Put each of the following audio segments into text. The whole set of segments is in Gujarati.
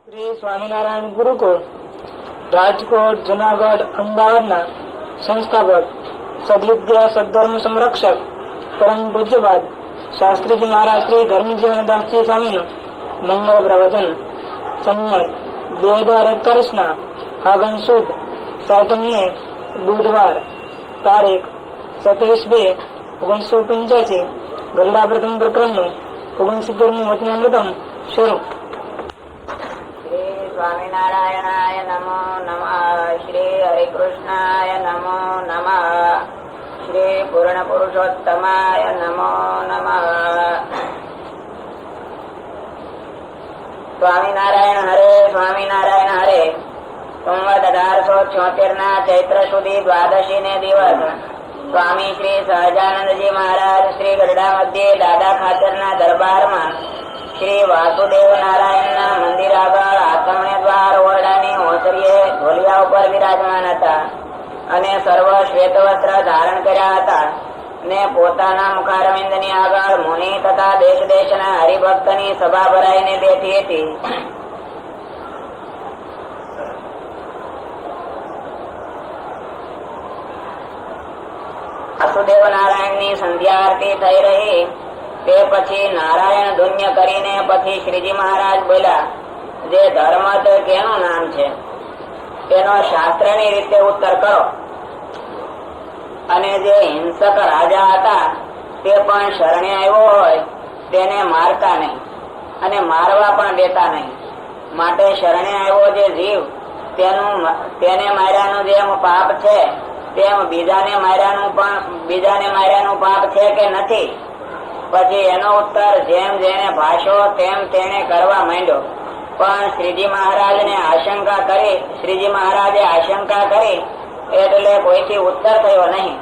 શ્રી સ્વામિનારાયણ ગુરુકુળ રાજકોટ જુનાગઢ અમદાવાદના સંસ્થાપક સદવિદ્યા સદધર્મ સંરક્ષક પરમ પૂજ્યપાદ શાસ્ત્રીજી મહારાજ શ્રી ધર્મજીવનદાસજી સ્વામીનું મંગળ પ્રવચન સંમત 2041 ફાગણ સુદ સાતમને બુધવાર તારીખ 27/2/1985 ગરડા પ્રથમ પ્રકરણનું 69મું વચનામૃતમ શરૂ. સ્વામિનારાયણાય નમો નમઃ. શ્રી હરિકૃષ્ણાય નમો નમઃ. શ્રી પૂર્ણ પુરુષોત્તમાય નમો નમઃ. સ્વામિનારાયણ હરે સ્વામિનારાયણ હરે. સંવત 1876 ચૈત્ર સુધી દ્વાદશી ને દિવસ સ્વામી શ્રી સહજાનંદજી મહારાજ શ્રી ગરડા મધ્યે દાદા ખાતરના દરબારમાં શ્રી વાસુદેવ નારાયણ ના મંદિર આગળ આથમણે દ્વાર ઓરડાની ઓસરીએ ઢોલિયા ઉપર વિરાજમાન હતા અને સર્વ શ્વેત વસ્ત્ર ધારણ કર્યા હતા ને પોતાના મુખારવિંદ ની આગળ મુનિ તથા દેશ દેશના હરિભક્ત ની સભા ભરાઈને બેઠી હતી. વાસુદેવ નારાયણ ની સંધ્યા આરતી થઈ રહી તે પછી નારાયણ ધુન્ય કરીને પછી શ્રીજી મહારાજ બોલ્યા, જે ધર્મ તે કેનું નામ છે તેનો શાસ્ત્રની રીતે ઉત્તર કરો. અને જે હિંસક રાજા હતા તે પણ શરણે આવ્યો હોય તેને મારતા નહીં અને મારવા પણ દેતા નહીં. માટે શરણે આવ્યો જે જીવ તેને માર્યાનું જેમ પાપ છે તેમ બીજાને માર્યાનું પાપ છે કે નથી? પછી એનો ઉત્તર જેમ જેને ભાષો તેમ તેને કરવા માંડ્યો. પણ શ્રીજી મહારાજે આશંકા કરી એટલે કોઈથી ઉત્તર થયો નહીં.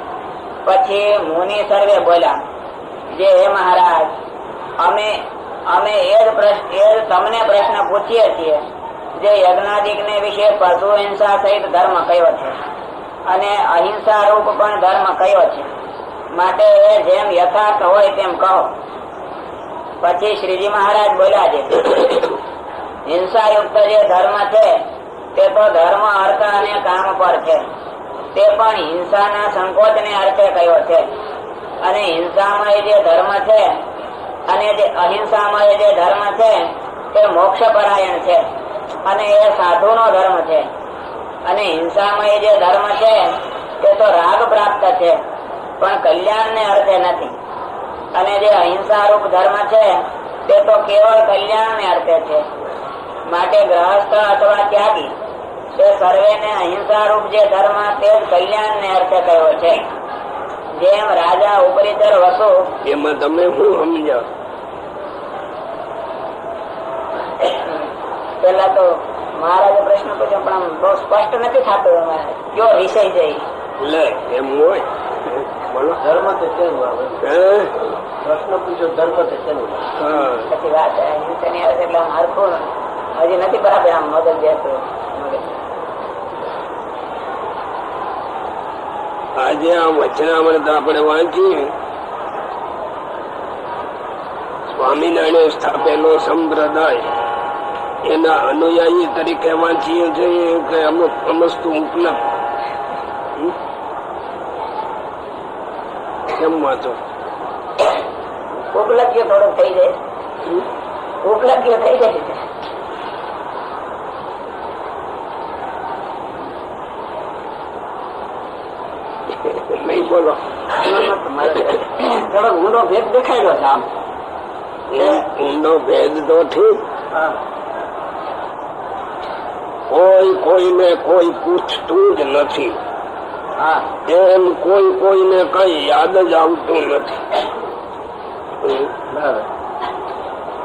પછી મુનિ સર્વે બોલ્યા, જે હે મહારાજ, અમે એ જ તમને પ્રશ્ન પૂછીએ છીએ જે યજ્ઞાદિક ને વિશે પશુ હિંસા સહિત ધર્મ કયો છે અને અહિંસા રૂપ પણ ધર્મ કયો છે? માટે જેમ યથાર્થ હોય તેમ કહો. પછી શ્રીજી મહારાજ બોલ્યા, છે હિંસા યુક્ત જે ધર્મ છે તે તો ધર્મ અર્થ અને કામ પર છે. તે પણ હિંસાના સંકોચ ને અર્થે કયો છે. અને હિંસામય જે ધર્મ છે અને જે અહિંસામય જે ધર્મ છે તે મોક્ષ પરાયણ છે અને એ સાધુ નો ધર્મ છે. અને હિંસામય જે ધર્મ છે તે તો રાગ પ્રાપ્ત છે પણ કલ્યાણ ને અર્થે નથી. અને જે અહિંસા રૂપ ધર્મ છે તે તો કેવળ કલ્યાણ ને અર્થે છે. માટે ગ્રહસ્થ અથવા ત્યાગી તે સર્વે ને અહિંસા રૂપ જે ધર્મ તે કલ્યાણ ને અર્થે કયો છે. જેમ રાજા ઉપરીચર વસુ એમાં તમે શું સમજો? પેલા તો મહારાજે પ્રશ્ન પૂછ્યો પણ બહુ સ્પષ્ટ નથી થતો. કયો વિષય જઈ લે એમ હોય ધર્મ તે કેવું આવે? પ્રશ્ન પૂછ્યો ધર્મ તે કેવું? પછી વાત હિંસની આવે એટલે હરખું હજી નથી બરાબર આમ મગજ બેસતું. આજે આ વચનામૃત આપણે વાંચીએ, સ્વામિનારાયણ સ્થાપેલો સંપ્રદાય એના અનુયાયી તરીકે વાંચીએ છીએ કે અમુક અમસ્તુ ઉપલબ્ધ કેમ વાંચો? ઉપલબ્ધિ થોડુંક થઈ જાય, ઉપલબ્ધિ થઈ જાય. નહીં બોલો, થોડોક ઊંડો ભેદ દેખાડ્યો છે. આમ ઊંડો ભેદ તો ઠીક, કોઈને કોઈ પૂછતું જ નથી. એમ કોઈને કઈ યાદ જ આવતું નથી.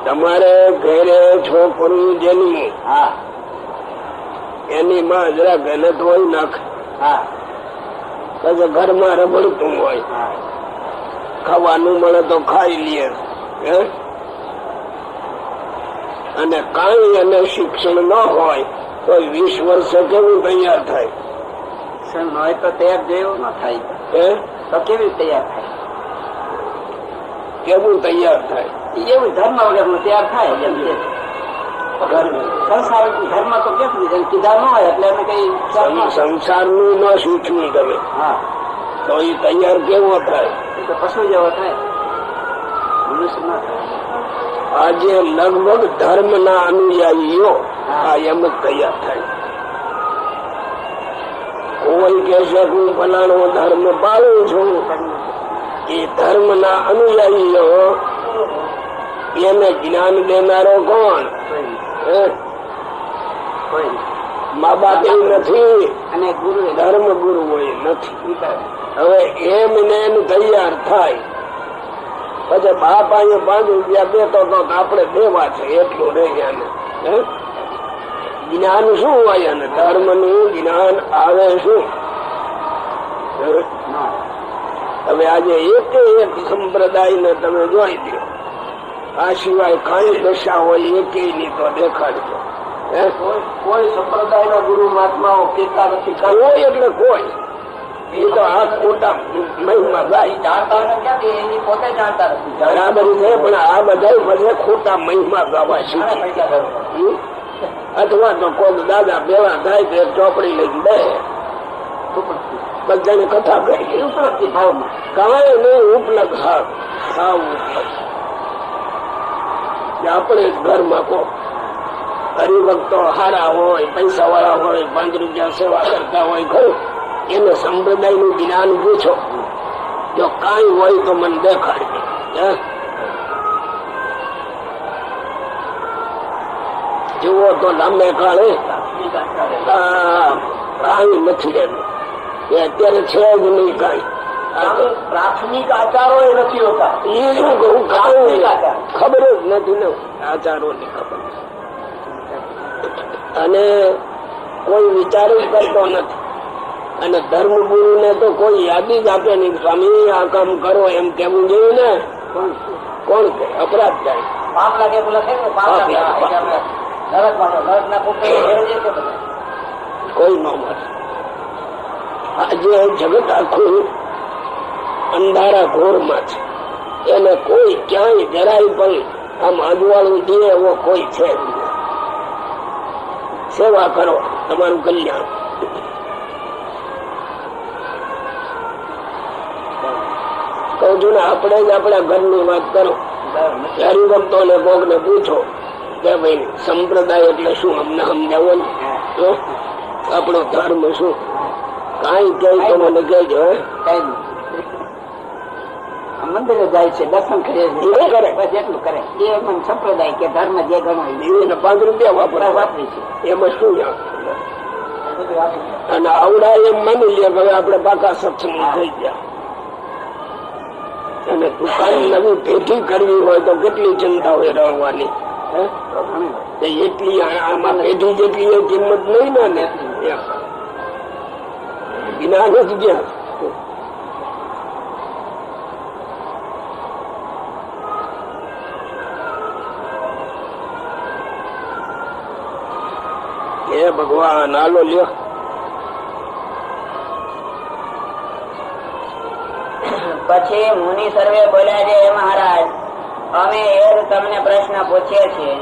તમારે ઘરે છોકરું જન્મ્યું, એની માં જરા ગલત હોય નાખે, પછી ઘરમાં રબડતું હોય, ખાવાનું મળે તો ખાઈ લે, અને કઈ એને શિક્ષણ ન હોય તો 20 વર્ષે કેવું તૈયાર થાય? હોય તો તૈયાર જેવું ન થાય તો કેવી તૈયાર થાય? કેવું તૈયાર થાય? એવું ધર્મ વગર નું તૈયાર થાય. સંસાર ધર્મ તો કેટલી કીધા ન હોય એટલે એને કઈ સંસાર નું ન શીખ્યું તમે હા તો એ તૈયાર કેવો થાય? એ તો પશુ જેવો થાય, મનુષ્ય ના થાય. આજે લગભગ ધર્મ ના અનુયાયીઓ આ એમ જ તૈયાર થાય. કોઈ કે છે હું ફલાણો ધર્મ પાળું છું, એ ધર્મ ના અનુયાયીઓ એને જ્ઞાન દેનારો કોણ? મા બાપ એવું નથી અને ગુરુ ધર્મ ગુરુ હોય નથી. હવે એમ ને એનું તૈયાર થાય પછી બાપ અહીંયા 5 રૂપિયા દેતો તો આપણે દેવા છે એટલું રહી એને. જ્ઞાન શું હોય એને? ધર્મ નું જ્ઞાન આવે શું? હવે આજે એક સંપ્રદાય ને તમે જોઈ દો, આ સિવાય કઈ દશા હોય એકેયની તો દેખાડજો. કોઈ સંપ્રદાય ના ગુરુ મહાત્માઓ કહેતા નથી. કોઈ એટલે કોઈ એ તો આ ખોટા મહિમા ગાય જાણતા નથી, એની પોતે જાણતા નથી. બરાબર છે, પણ આ બધા બધે ખોટા મહિમા ગાવા શીખી. અથવા તો કોઈ દાદા ભેળા થાય તો એક ચોપડી લઈને બે બધાને કથા કરી ઉપલબ્ધિ ભાવમાં કવાય નહીં ઉપલબ્ધ. હા હા ઉપલબ્ધ. આપણે ઘરમાં કો હરિભક્તો હારા હોય, પૈસા વાળા હોય, 5 રૂપિયા સેવા કરતા હોય, ખરું એને સંપ્રદાય નું જ્ઞાન પૂછો, જો કઈ હોય તો મને દેખાડજે. જુઓ તો લાંબે કાળે કઈ નથી રહેતું. એ અત્યારે છે જ નહીં કઈ. પ્રાથમિક આચારો એ નથી હોતા. એ શું કહું, ખબર જ નથી ને આચારો ની ખબર. અને કોઈ વિચાર જ કરતો નથી. અને ધર્મગુરુ ને તો કોઈ યાદી જ આપે નહીં. સ્વામી આ કામ કરો એમ કેવું જોઈએ ને. કોણ કે અપરાધ થાય? પાપ લાગે બોલે છે ને, પાપ લાગે. નરક માં નરક ના પુત્ર કોઈ ન મળે. આજે જગત આખું અંધારા ઘોરમાં છે. એને કોઈ ક્યાંય જરાય પણ આમ અજવાળું દે એવો કોઈ છે. સેવા કરો, તમારું કલ્યાણ. કહું છું ને, આપણે જ આપણા ઘરની વાત કરો. હરિભક્તો ને કોક ને પૂછો કે ભાઈ સંપ્રદાય એટલે શું, અમને સમજાવો ને. આપણો ધર્મ શું? કઈ કઈ તો મને કહેજો. મંદિરે જાય છે, દર્શન કરે કરે, બસ એટલું કરે. એ પણ સંપ્રદાય કે ધર્મ જે ગણો 5 રૂપિયા વાપરી છે. એમાં શું જાણ? અને આવડા એમ માની લે હવે આપણે પાકા સત્સંગ થઈ ગયા. અને દુકાન નવી પેઢી કરવી હોય તો કેટલી ચિંતા હોય રહેવાની. એટલી આમાં પેઢી જેટલી એ કિંમત નહીં ને. જ્ઞાન જ ગયા. હે ભગવાન આલો લ્યો. પછી મુનિ સર્વે બોલ્યા છે, હે મહારાજ, અમે એ જ તમને પ્રશ્ન પૂછીએ છીએ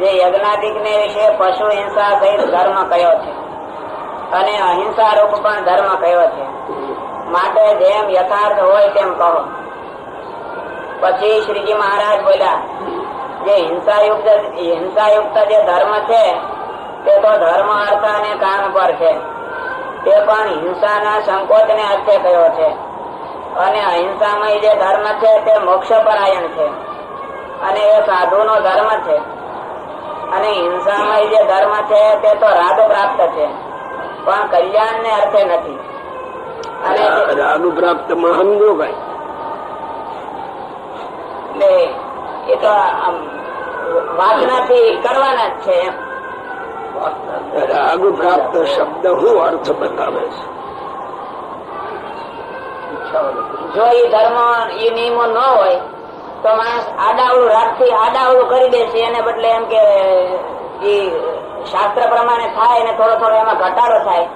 જે યજ્ઞાદિક ને વિશે પશુ હિંસા સહિત ધર્મ કયો છે અને અહિંસા રૂપ પણ ધર્મ કયો છે. માટે જેમ યથાર્થ હોય તેમ કહો. પછી શ્રીજી મહારાજ બોલ્યા, જે હિંસાયુક્ત જે ધર્મ છે તે તો ધર્મ અર્થ અને કામ પર છે. તે પણ હિંસાના સંકોચ ને અર્થે કયો છે. અને અહિંસામય જે ધર્મ છે તે મોક્ષ પરાયણ છે અને એ સાધુ નો ધર્મ છે. અને હિંસામય જે ધર્મ છે તે તો રાગ પ્રાપ્ત છે પણ કલ્યાણ ને અર્થે નથી. અને રાગ પ્રાપ્ત માં સમજો કઈ એટલે એ તો વાસનાથી કરવાના જ છે. રાગ પ્રાપ્ત શબ્દ શું અર્થ બતાવે છે? જો એ ધર્મ એ નિયમો ન હોય તો માણસ આડાવડું રાગથી આડાવડું કરી દેશે. એને બદલે એમ કે એ શાસ્ત્ર પ્રમાણે થાય અને થોડો થોડો એમાં ઘટાડો થાય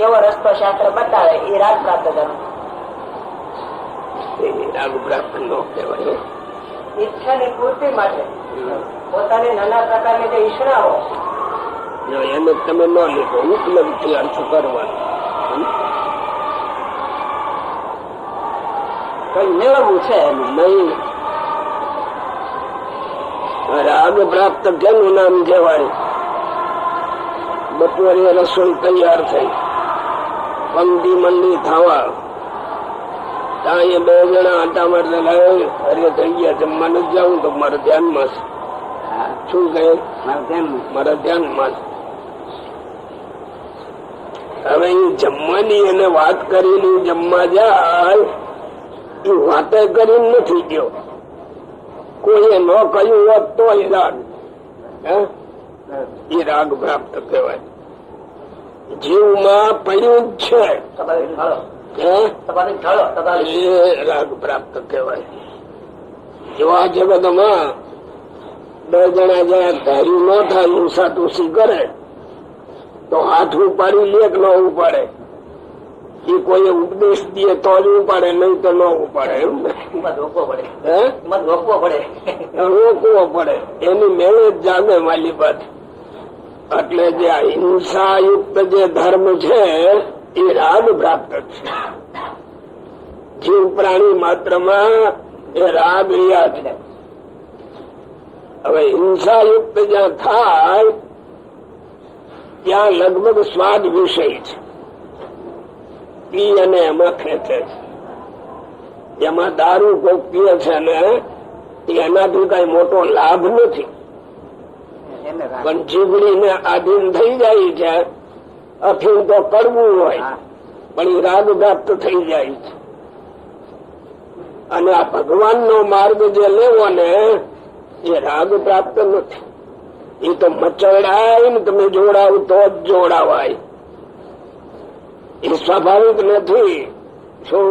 એવો રસ્તો શાસ્ત્ર બતાવે. એ રાગ પ્રાપ્ત ધર્મ. રાગ પ્રાપ્ત ન કહેવાય. ઈચ્છાની પૂર્તિ માટે પોતાની નાના પ્રકારની જે ઈચ્છાઓ એને તમે ન લીધો, ઉપલબ્ધ થી અર્થ કરવાનો કઈ મેળવવું છે નહીં. રાગ પ્રાપ્ત કેનું નામ કહેવાય? બપોરે રસોઈ તૈયાર થઈ, પંક્તિ મંડી થવા, ત્યાં બે જણા આટા મારતા લાવે, અરે થઈ ગયા જમવાનું જાઉં તો મારા ધ્યાનમાં છે. શું કહે? મારા ધ્યાનમાં છે. હવે એ જમવાની એને વાત કરેલી, જમવા જાય એ વાતે કરીને નથી ગયો, કોઈએ ન કહ્યું હોત તો એ રાગ, એ રાગ પ્રાપ્ત કહેવાય. જીવમાં પડ્યું જ છે એ રાગ પ્રાપ્ત કહેવાય. એવા જગતમાં બે જણા જયારે ધાર્યું ન થાય, હિંસા તુસી કરે તો હાથ ઉપાડી લે કે ન ઉપાડે? એ કોઈ ઉપદેશ દે તો જ ઉપાડે, નહીં તો ન ઉપાડે. એમ રોકવો પડે, એની મેળે જ જાગે માલી બાદ. એટલે જે હિંસા યુક્ત જે ધર્મ છે એ રાગ પ્રાપ્ત છે. જીવ પ્રાણી માત્ર માં એ રાગ યાદ. હવે હિંસા યુક્ત જ્યાં થાય ત્યાં લગભગ સ્વાદ વિષય છે. પી અને એમાં ખેંચે છે. એમાં દારૂ કોક પીએ છે ને એનાથી કઈ મોટો લાભ નથી, પણ જીવડીને આધીન થઈ જાય છે. અફીણ તો કરવું હોય પણ એ રાગ પ્રાપ્ત થઈ જાય છે. અને આ ભગવાન નો માર્ગ જે લેવો ને એ રાગ પ્રાપ્ત નથી. એ તો મચડાય ને તમે જોડાવ તો જ જોડાવાય, એ સ્વાભાવિક નથી. શું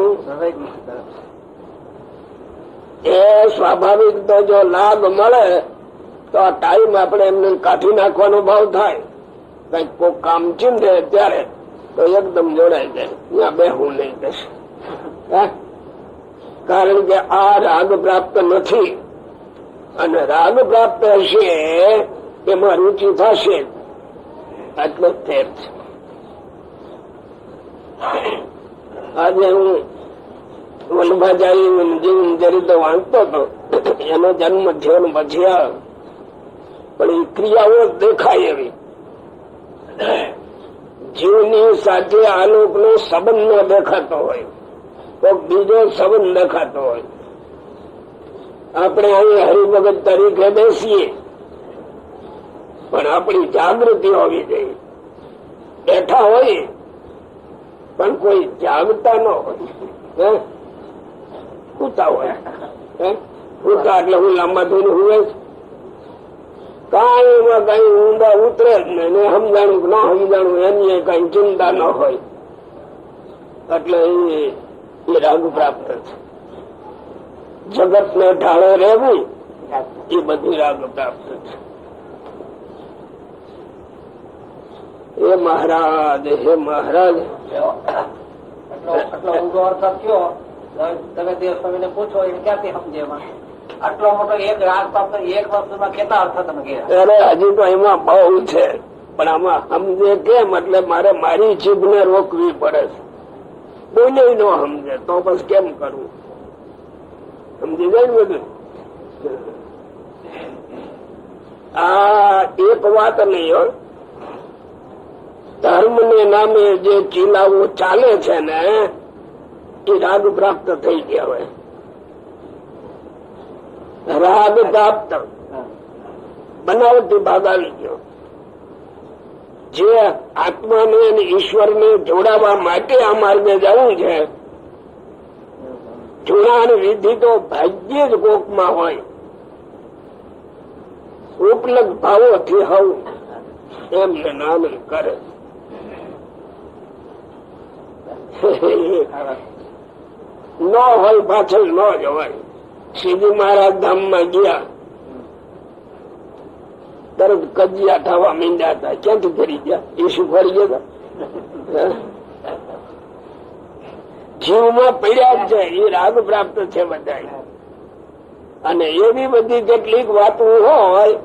એ સ્વાભાવિક તો જો લાભ મળે તો આ ટાઈમ આપણે એમને કાઢી નાખવાનો ભાવ થાય. કઈક કોઈ કામ ચીંધે ત્યારે તો એકદમ જોડાઈ જાય, ત્યાં બેહું નહીં કશે. કારણ કે આ રાગ પ્રાપ્ત નથી, અને રાગ પ્રાપ્ત હશે એમાં રુચિ થશે. આટલો ફેર છે. આજે હું વલ્લભાચાર્ય જીવન ચરિત્ર વાંચતો હતો, એનો જન્મ થયો ને પછી પણ એ ક્રિયાઓ દેખાય એવી. જીવની સાથે આલોક નો સંબંધ ન દેખાતો હોય તો બીજો સંબંધ દેખાતો હોય. આપણે અહીં હરિભગત તરીકે બેસીએ પણ આપણી જાગૃતિ હોવી જોઈએ. બેઠા હોય પણ કોઈ જાગતા ન હોય, ઉતા હોય. ઉતા એટલે હું લાંબા થઈને હુવે કઈ એમાં કઈ ઊંડા ઉતરે જ નહીં, સમજાણું કે ન સમજાણું એની કઈ ચિંતા ન હોય. એટલે એ રાગ પ્રાપ્ત છે. જગત ને ઢાળે રહેવું એ બધું રાગ પ્રાપ્ત છે. હે મહારાજ, હે મહારાજ, આટલો ઊંધો અર્થ થયો. તમે દેવ સ્વામી પૂછો એને ક્યાંથી સમજે? આટલો મોટો એક રાગ પ્રાપ્ત એક વસ્તુમાં કેટલા અર્થ તમે ગયા? અરે હજી તો એમાં બહુ છે, પણ આમાં સમજે કેમ? એટલે મારે મારી જીભ ને રોકવી પડે છે. બોલે ન સમજે તો બસ કેમ કરવું? સમજી જાય બધું. આ એક વાત નહીં હોય, ધર્મ ને નામે જે ચીલાઓ ચાલે છે ને એ રાગ પ્રાપ્ત થઈ ગયા હોય. રાગ પ્રાપ્ત બનાવટી ભાગ આવી ગયો. જે આત્માને અને ઈશ્વરને જોડાવા માટે આ માર્ગે જવું છે, જોડાણ વિધિ તો ભાગ્યે જ કોકમાં હોય. ઉપલબ્ધ ભાવોથી હવું એમને નામ કરે. ન હોય પાછળ ન જવાય. શ્રીજી મહારાજ ધામમાં ગયા તરત કજિયા થવા માંડ્યા હતા. ક્યાંથી ફરી ગયા? એ શું ફરી ગયા? જીવમાં પડ્યા જ છે. એ રાગ પ્રાપ્ત છે બધા. અને એવી બધી કેટલીક વાતો હોય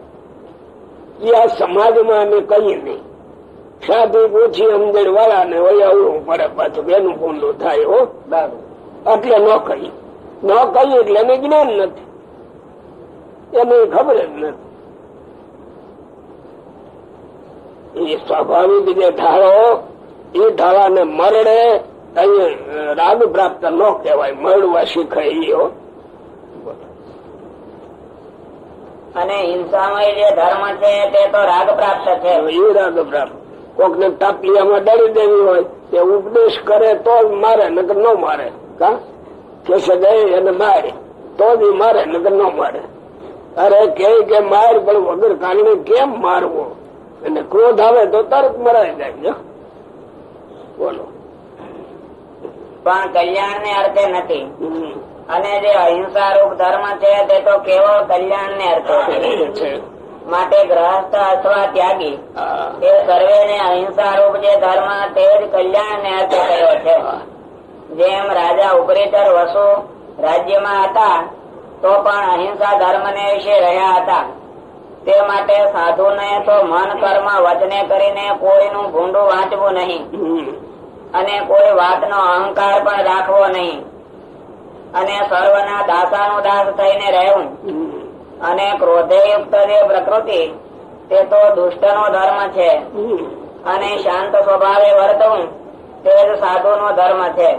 એ આ સમાજમાં અમે કહીએ નહીં. સાધુ પૂછી સમજણ વાળા ને હોય આવડું પડે પાછું એનું ઊંડું થાય હો. એટલે ન કહી એટલે એને જ્ઞાન નથી, એને ખબર જ નથી. એ સ્વાભાવિક જે ઢાળો એ ઢાળાને મરડે અહીંયા રાગ પ્રાપ્ત ન કહેવાય, મળવા શીખાય એ. અને હિંસામય જે ધર્મ છે તે તો રાગ પ્રાપ્ત છે. એ રાગ પ્રાપ્ત. કોક ને તાપલિયામાં ડરી દેવી હોય તે ઉપદેશ કરે તો જ મારે, નકર ન મારે. કા કેસે ગયે એને મારે તો જ મારે, નકર ન મારે. અરે કે માર પણ વગર કારણે કેમ મારવો? અને ક્રોધ આવે તો તરત મરાઈ જાય. બોલો. પણ કલ્યાણ ને અર્થે નથી. અને જે અહિંસા રૂપ ધર્મ છે તે તો કેવળ કલ્યાણ ને અર્થે છે. માટે ગ્રહસ્થ અથવા ત્યાગી એ સર્વે ને અહિંસા રૂપ જે ધર્મ તે જ કલ્યાણ ને અર્થે થયો છે. જેમ રાજા ઉપરેતર વસુ રાજ્યમાં હતા તો પણ અહિંસા ધર્મ ને વિશે રહ્યા હતા. તે માટે સાધુ ને તો મન કર્મ વચને કરીને કોઈનું ભૂંડું વાંચવું નહીં, અને કોઈ વાતનો અહંકાર પણ રાખવો નહીં, અને સર્વના દાસાનું દાસ થઈને રહેવું. અને ક્રોધે યુક્ત જે પ્રકૃતિ તે તો દુષ્ટ નો ધર્મ છે. અને શાંત સ્વભાવે વર્તવું તે જ સાધુ નો ધર્મ છે.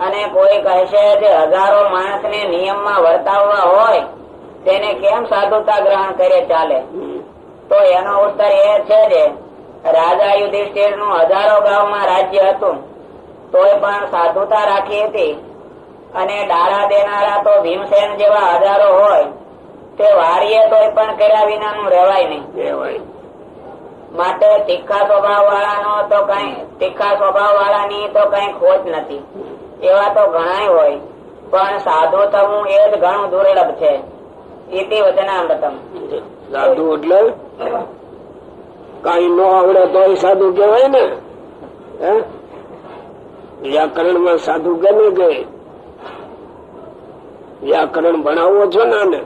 અને કોઈ કહેશે જે હજારો માણસ ને નિયમમાં વર્તાવવા હોય તેને કેમ સાધુતા ગ્રહણ કરે ચાલે? તો એનો ઉત્તર એ છે જે રાજા યુધિષ્ઠિર નું હજારો ગામમાં રાજ્ય હતું તોય પણ સાધુતા રાખી હતી. અને ડાળા દેનારા તો ભીમસેન જેવા હજારો હોય તે વારીએ તોય પણ કર્યા વિનાનું રહેવાય નહીં. માટે તીખા સ્વભાવ વાળાની તો કઈ ખોટ નથી. એવા તો ઘણા હોય, પણ સાધુ થવું એ જ ઘણું દુર્લભ છે. ઇતિ વચનામૃતમ. સાધુ એટલે કઈ ન આવડે તો સાધુ કેવાય ને. વ્યાકરણ માં સાધુ કેને કે વ્યાકરણ ભણાવો છો ને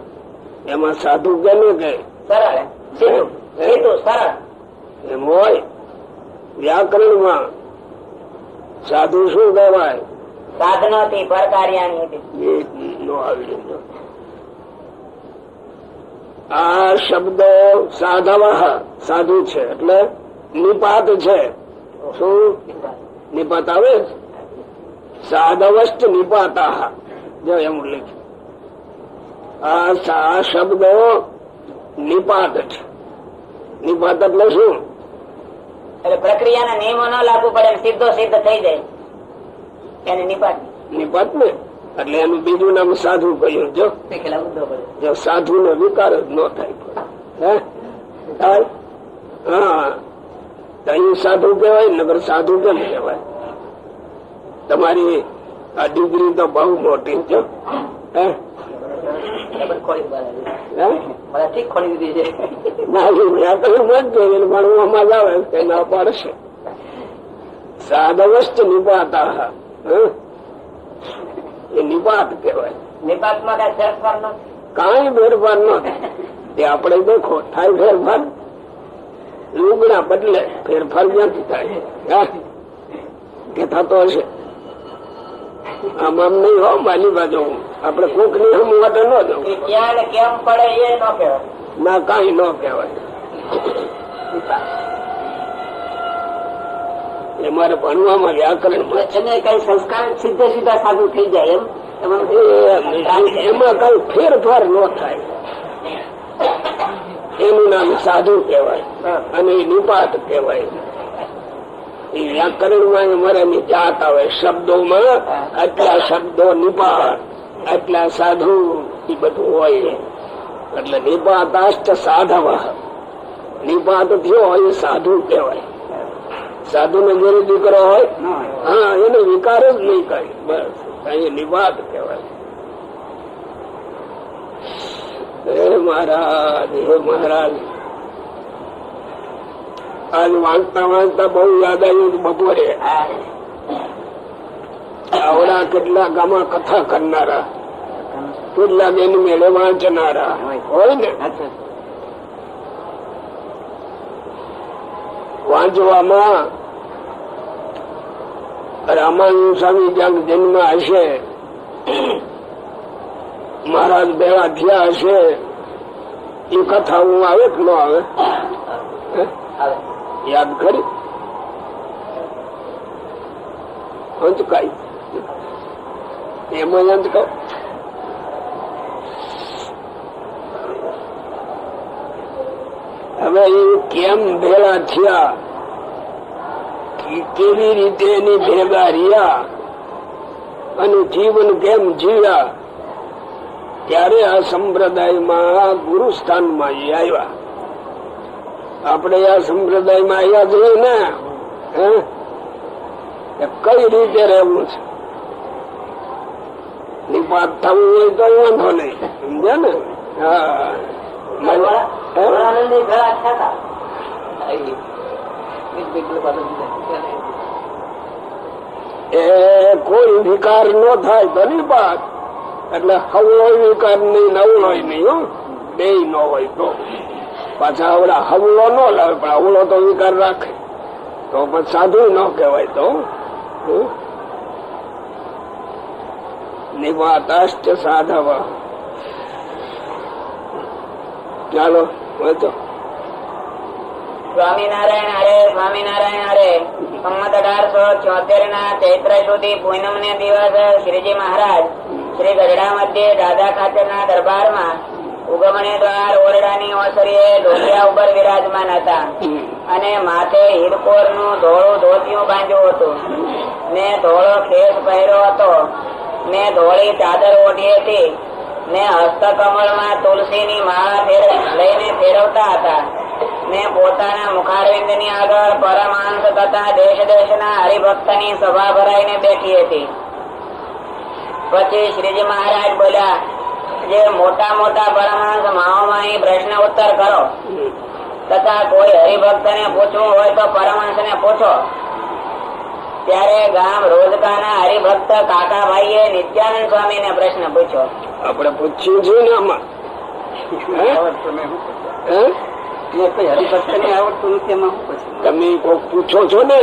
એમાં સાધુ કેને કે સરળ સરળ એમ હોય. વ્યાકરણ માં સાધુ શું કહેવાય? સાધનો થી પરકાર્યાની. આ શબ્દો સાધવ સાધુ છે એટલે નિપાત છે. શું નિપાત આવે? સાધવસ્ત નિપાતા જો એમ લખ્યું. આ શબ્દો નિપાત છે. નિપાત એટલે શું? એટલે પ્રક્રિયાના નિયમો ન લાગુ પડે, સીધો સિદ્ધ થઈ જાય એને નિપાત. નિપાત ને એટલે એનું બીજું નામ સાધુ કહ્યું. જો સાધુ નો વિકાર જ ન થાય. હા, અહીં સાધુ કેવાય, નગર સાધુ કેમ કેવાય? તમારી આ ડિગ્રી તો બહુ મોટી છે. ભણવામાં આવે ના પાડશે. સાધવસ્ત નિપાતા એ નિપાત કેવાય. નિપાત માં કઈ ફેરફાર નથી, કઈ ફેરફાર નથી. એ આપણે દેખો થાય ફેરફાર? લુગડા બદલે ફેરફાર ક્યાંથી થાય? કે થતો હશે? આમ આમ નહીં હો માલી બાજુ. આપડે કોક ની હમ માટે ન જવું. કેમ પડે એ ન કહેવાય. ના કઈ ન કહેવાય. એ મારે ભણવામાં વ્યાકરણ એને કઈ સંસ્કાર સીધે સીધા સાધુ થઈ જાય એમાં કઈ ફેરફાર ન થાય. એનું નામ સાધુ કહેવાય અને એ નિપાત કહેવાય. એ વ્યાકરણમાં અમારાની જાત આવે. શબ્દોમાં આટલા શબ્દો નિપાત, આટલા સાધુ, એ બધું હોય. એટલે નિપાતાષ્ટ સાધવ. નિપાત થયો એ સાધુ કહેવાય. સાધુ ને ઘેરે દીકરો હોય, હા, એને વિકાર જ નહીં કઈ. બસ કઈ નિપાત કહેવાય. હે મહારાજ, હે મહારાજ, આજ વાંચતા વાંચતા બહુ યાદ આવ્યું બપોરે. આવડા કેટલા ગામમાં કથા કરનારા કેટલાક એની મેળે વાંચનારા હોય ને. વાંચવામાં રામાનંદ સ્વામી ક્યાંક જન્મ હશે, મહારાજ ભેગા થયા હશે, એ કથા હું આવે કે ન આવે યાદ કરી અંતકાઈ એમાં અંતકાય. હવે એ કેમ ભેગા થયા, કેવી રીતે એની ભેગા રહ્યા અને જીવન કેમ જીવ્યા, ત્યારે આ સંપ્રદાયમાં ગુરુ સ્થાનમાં આવ્યા. આપણે આ સંપ્રદાયમાં આવ્યા જોઈએ ને, કઈ રીતે રહેવું છે. નિપાત થવું હોય તો વાંધો નહીં, સમજ્યા ને. એ કોઈ વિકાર ન થાય તો નિપાત, એટલે હવળો વિકાર નહીં નવળો નહીં, બે ન હોય તો પાછા આવડા હવળો ન લાવે, પણ હવળો તો વિકાર રાખે તો પછી સાધુ ન કહેવાય. તો નિવાતાશ્ચ સાધવ. ચાલો વાંચો. સ્વામિનારાયણ હરે, સ્વામિનારાયણ હરે. સંમત 1874 ના ચૈત્ર સુધી પૂનમ ને દિવસ શ્રીજી મહારાજ શ્રી ગઢડા મધ્યે દાદા ખાતર ના દરબારમાં ઉગમણી દ્વાર ઓરડાની ઓસરીએ ઢોલિયા ઉપર વિરાજમાન હતા અને માથે હીરકોર નું ધોળું ધોતિયું બાંધ્યું હતું ને ધોળો ખેસ પહેર્યો હતો ને ધોળી ચાદર ઓઢી હતી ને હસ્તકમળ માં તુલસી ની માળા લઈને ફેરવતા હતા ને પોતાના મુખારવિંદ ની આગળ પરમાંશ તથા દેશ દેશ ના હરિભક્ત ની સભા ભરાઈને બેઠી હતી. પછી શ્રીજી મહારાજ બોલ્યા, જે મોટા મોટા પરમાંશ માઓમાં પ્રશ્ન ઉત્તર કરો તથા કોઈ હરિભક્ત ને પૂછવું હોય તો પરમાંશ ને પૂછો. ત્યારે ગામ રોજકાના હરિભક્ત કાકાભાઈએ નિત્યાનંદ સ્વામી ને પ્રશ્ન પૂછ્યો. આપણે પૂછ્યું છે ને આમાં હરિભક્ત ને આવડતું નથી, એમાં તમે કોક પૂછો છો ને,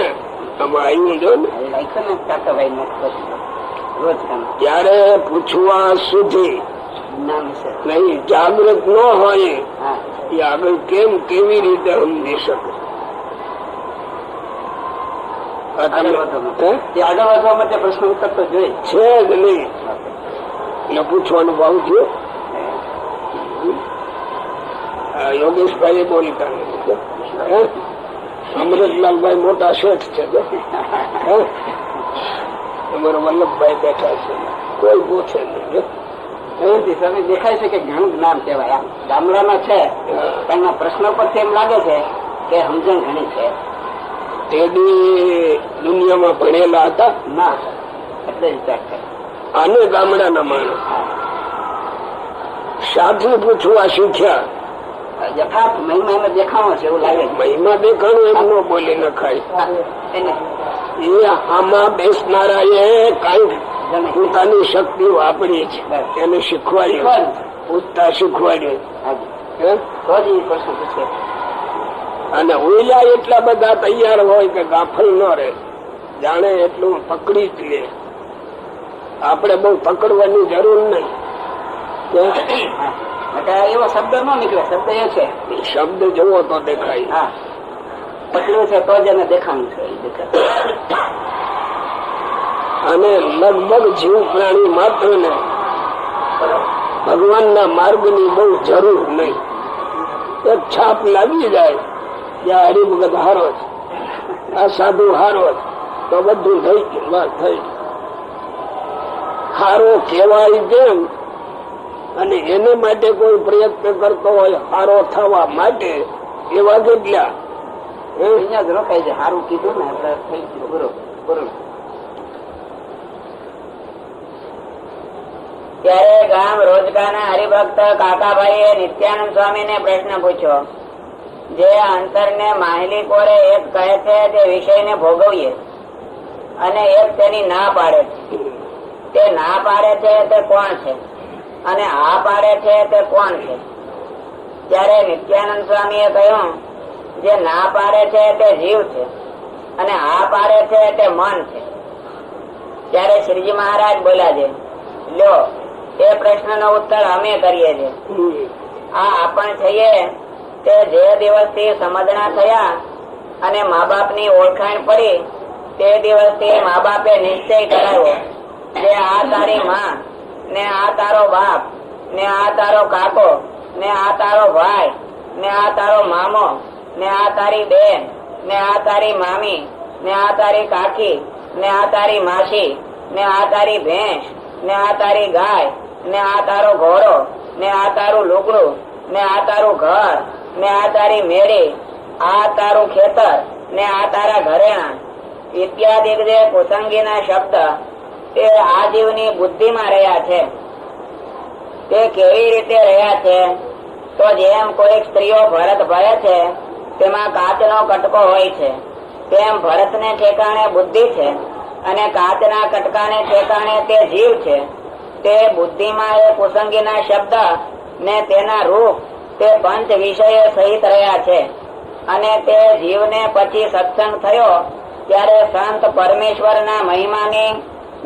આમાં આવ્યું જો ને કાકાભાઈ નો ત્યારે પૂછવા સુધી નહીં જાગૃત ન હોય એ આગળ કેમ કેવી રીતે સમજી શકે. આગળ વધવા માટે પ્રશ્ન ઉત્તર તો જોઈએ છે જ નહીં, એટલે પૂછવાનો ભાવ થયો. યોગેશભાઈ બોલતા અમૃતલાલભાઈ મોટા શેઠ છે, અમારા વલ્લભભાઈ બેઠા છે, કોઈ પૂછે નહીં. દેખાય છે કે ઘણું જ્ઞાન કહેવાય. ગામડાના છે પણ પ્રશ્ન પરથી એમ લાગે છે કે સમજણ ઘણી છે. તે બી દુનિયામાં ભણેલા હતા ના, એટલે વિચાર કરે. આને ગામડાના માણસ સાથે પૂછવા શીખ્યા. યથાર્થ મહિમા એને દેખાણો છે એવું લાગે. મહિમા દેખાણું એમ ન બોલી નખાય. એ આમાં બેસનારા એ કઈક પોતાની શક્તિ વાપરી છે, એને શીખવાડ્યું, પૂછતા શીખવાડ્યું. અને ઓઈલા એટલા બધા તૈયાર હોય કે ગાફલ ન રહે, જાણે એટલું પકડી જ લે. આપણે બહુ પકડવાની જરૂર નહીં. એવો શબ્દ ન નીકળે. શબ્દ એ છે, શબ્દ જોવો તો દેખાય. પકડ્યું છે તો જ એને દેખાણું છે. અને લગભગ જીવ પ્રાણી માત્ર ને ભગવાનના માર્ગ ની બહુ જરૂર નહીં. એક છાપ લાગી જાય ત્યાં હરિભગત હારો જ, આ સાધુ હારો જ, તો બધું થઈ ગયું. વાત થઈ. હારો કહેવાય કેમ, અને એને માટે કોઈ પ્રયત્ન કરતો હોય હારો થવા માટે, એવા કેટલા અહીંયા જ રોકાય છે. સારું કીધું ને એટલે થઈ ગયું. બરોબર. ત્યારે ગામ રોજકાના હરિભક્ત કાકાભાઈએ નિત્યાનંદ સ્વામી ને પ્રશ્ન પૂછ્યો, જે અંતર ને માહિલી કોરે એક કહે છે તે વિષય ને ભોગવીએ અને એક તેની ના પાડે છે, તે ના પાડે છે તે કોણ છે? અને આ પાડે છે તે કોણ છે? ત્યારે નિત્યાનંદ સ્વામીએ કહ્યું, જે ના પાડે છે તે જીવ છે અને આ પાડે છે તે મન છે. ત્યારે શ્રીજી મહારાજ બોલ્યા છે, લ્યો એ પ્રશ્નનો ઉત્તર અમે કરીએ છીએ. આ આપણ છીએ તે જે દિવસથી સમજણા થયા અને મા બાપની ઓળખાણ પડી તે દિવસથી મા બાપે નિશ્ચય કરાવ્યો કે આ તારી માં ને આ તારો બાપ ને આ તારો કાકો ને આ તારો ભાઈ ને આ તારો મામો ને આ તારી બેન ને આ તારી મામી ને આ તારી કાકી ને આ તારી માસી ને આ તારી ભેંસ ને આ તારી ગાય ને આ તારો ઘોડો ને આ તારું લુગડું ને આ તારું ઘર ને આ તારી મેળી, આ તારું ખેતર ને આ તારા ઘરેણા ઇત્યાદિ જે કુસંગીના શબ્દ તે આ જીવની બુદ્ધિમાં રહ્યા છે. તે કેવી રીતે રહ્યા છે? તો જેમ કોઈ સ્ત્રીઓ ભરત ભરે છે તેમાં કાચનો કટકો હોય છે, તેમ ભરતને ઠેકાણે બુદ્ધિ છે અને કાચના કટકાને ઠેકાણે તે જીવ છે. તે બુદ્ધિમાં એ કુસંગીના શબ્દ ને તેના રૂપ તે પંચ વિષયો સહિત રહ્યા છે. અને તે જીવને પછી સત્સંગ થયો ત્યારે સંત પરમેશ્વરના મહિમાની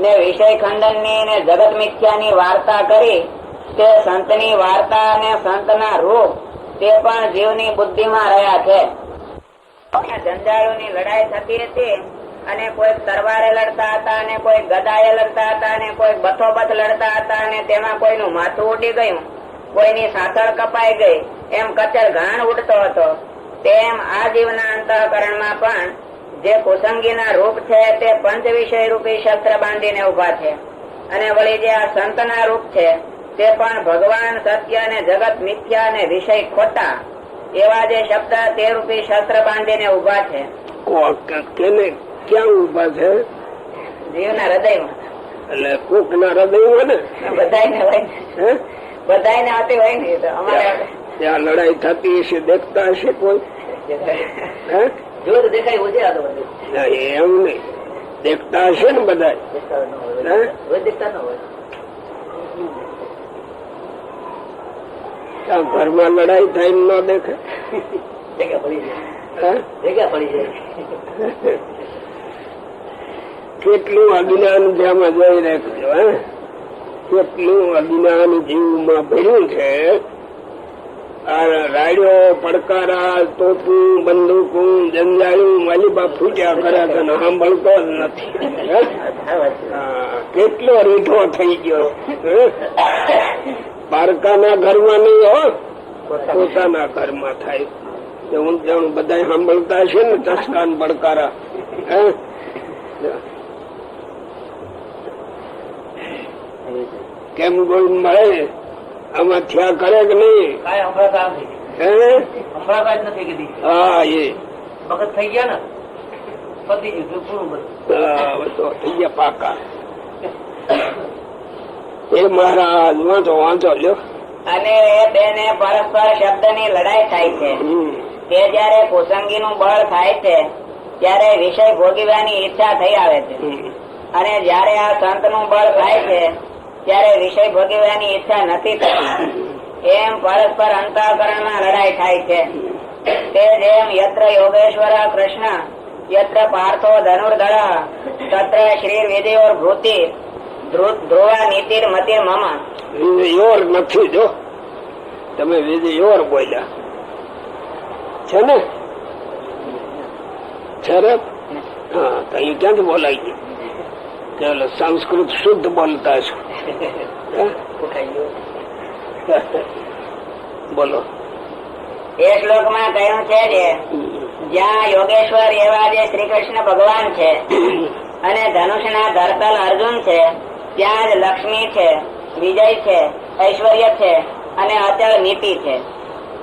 ને વિષય ખંડનની ને જગત મિથ્યાની વાર્તા કરી તે સંતની વાર્તા અને સંતના રૂપ તે પણ જીવની બુદ્ધિમાં રહ્યા છે. જંજાળોની લડાઈ થતી હતી અને કોઈ તરવારે લડતા હતા અને કોઈ ગદાએ લડતા હતા અને કોઈ બથોબથ લડતા હતા અને તેમાં કોઈનું માથું ઉડી ગયું, કોઈની સાથળ કપાઈ ગઈ, એમ કચર ઘાણ ઉડતો હતો. તેમ આ જીવના અંતઃકરણમાં પણ જે કુસંગીના રૂપ છે તે પંચ વિષય રૂપી શસ્ત્ર બાંધીને ઉભા છે. અને વળી જે આ સંતના રૂપ છે તે પણ ભગવાન સત્ય અને જગત મિથ્યા અને વિષય ખોટા એવા જે શબ્દ તે રૂપી શસ્ત્ર બાંધીને ઉભા છે. ક્યાં ઉભા છે? જીવના હૃદયમાં. એટલે કોક ના હૃદયમાં ને બધાને હોય ને, બધાને આવતી હોય ને. તો અમારે ત્યાં લડાઈ થતી હશે, દેખતા હશે કોઈ? જો તો દેખાય એવું છે. એમ નહી, દેખતા હશે ને બધા. દેખતા ન હોય. ઘરમાં લડાઈ થાય ન દેખે, જગ્યા પડી જાય. જગ્યા પડી જાય. કેટલું અજ્ઞાન જેમાં જોઈ રાખજો. કેટલું અજ્ઞાન જીવમાં ભર્યું છે. રાડ્યો, પડકારા, તોપું, બંદૂકું, જંજાળું, માલીબા ફૂટ્યા કરે છે ને સાંભળતો જ નથી. કેટલો રીઠો થઈ ગયો. પારકાના ઘરમાં નહીં હો, પોતાના ઘરમાં થાય. હું જાણું બધા સાંભળતા છે ને ચસકાન પડકારા. કેમ કોઈ મળે આમાં થયા કરે કે નહીં? હા, એ વખત થઈ ગયા ને પતી ગયું પૂરું. થઈ ગયા પાકા. એ મહારાજ વાંચો લ્યો. અને એ બેને પરસ્પર શબ્દની લડાઈ થાય છે. તે જયારે કુસંગીનું બળ થાય છે ત્યારે વિષય ભોગવવાની ઈચ્છા થઈ આવે છે. અને જયારે આ સંતનું બળ થાય છે ત્યારે વિષય ભોગવવાની ઈચ્છા નથી થતી. એમ પરસ્પર અંતઃકરણમાં લડાઈ થાય છે. તે જેમ યત્ર યોગેશ્વર કૃષ્ણ યત્ર પાર્થો ધનુર્ધર તત્ર શ્રી વિધિયોર ભૂતિ ધ્રુવા નીતિર મતિર મમ. વિધિયોર નથી, જો તમે વિધિયોર બોલ્યા છે ને. શરત હા, તો એ ક્યાંથી બોલાય ગયું? સંસ્કૃત શુદ્ધ બોલતા છો. બોલો. એ શ્લોકમાં કહ્યું છે જે જ્યાં યોગેશ્વર એવા જે શ્રી કૃષ્ણ ભગવાન છે અને ધનુષના ધરતલ અર્જુન છે ત્યાં જ લક્ષ્મી છે, વિજય છે, ઐશ્વર્ય છે અને અચળ નીતિ છે.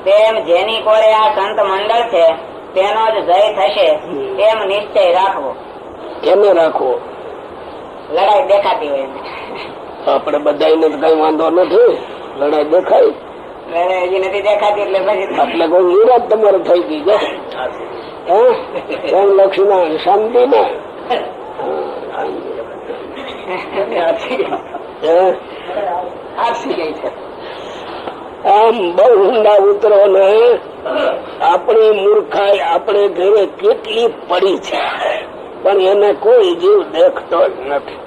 તેમ જેની કોરે આ સંત મંડળ છે તેનો જ જય થશે એમ નિશ્ચય રાખવો. કેને રાખવો? લડાઈ દેખાતી હોય આપડે બધાને કઈ વાંધો નથી. લડાઈ દેખાય, લડાઈ હજી નથી દેખાતી એટલે પછી એટલે કોઈ વિરાટ તમારે થઈ ગઈ છે. લક્ષ્મી શાંતિ ને આરસી ગઈ છે. આમ બહુ ઊંડા ઉતરો ને આપણી મૂર્ખાઈ આપણે ઘરે કેટલી પડી છે, પણ એને કોઈ જીવ દેખતો જ નથી.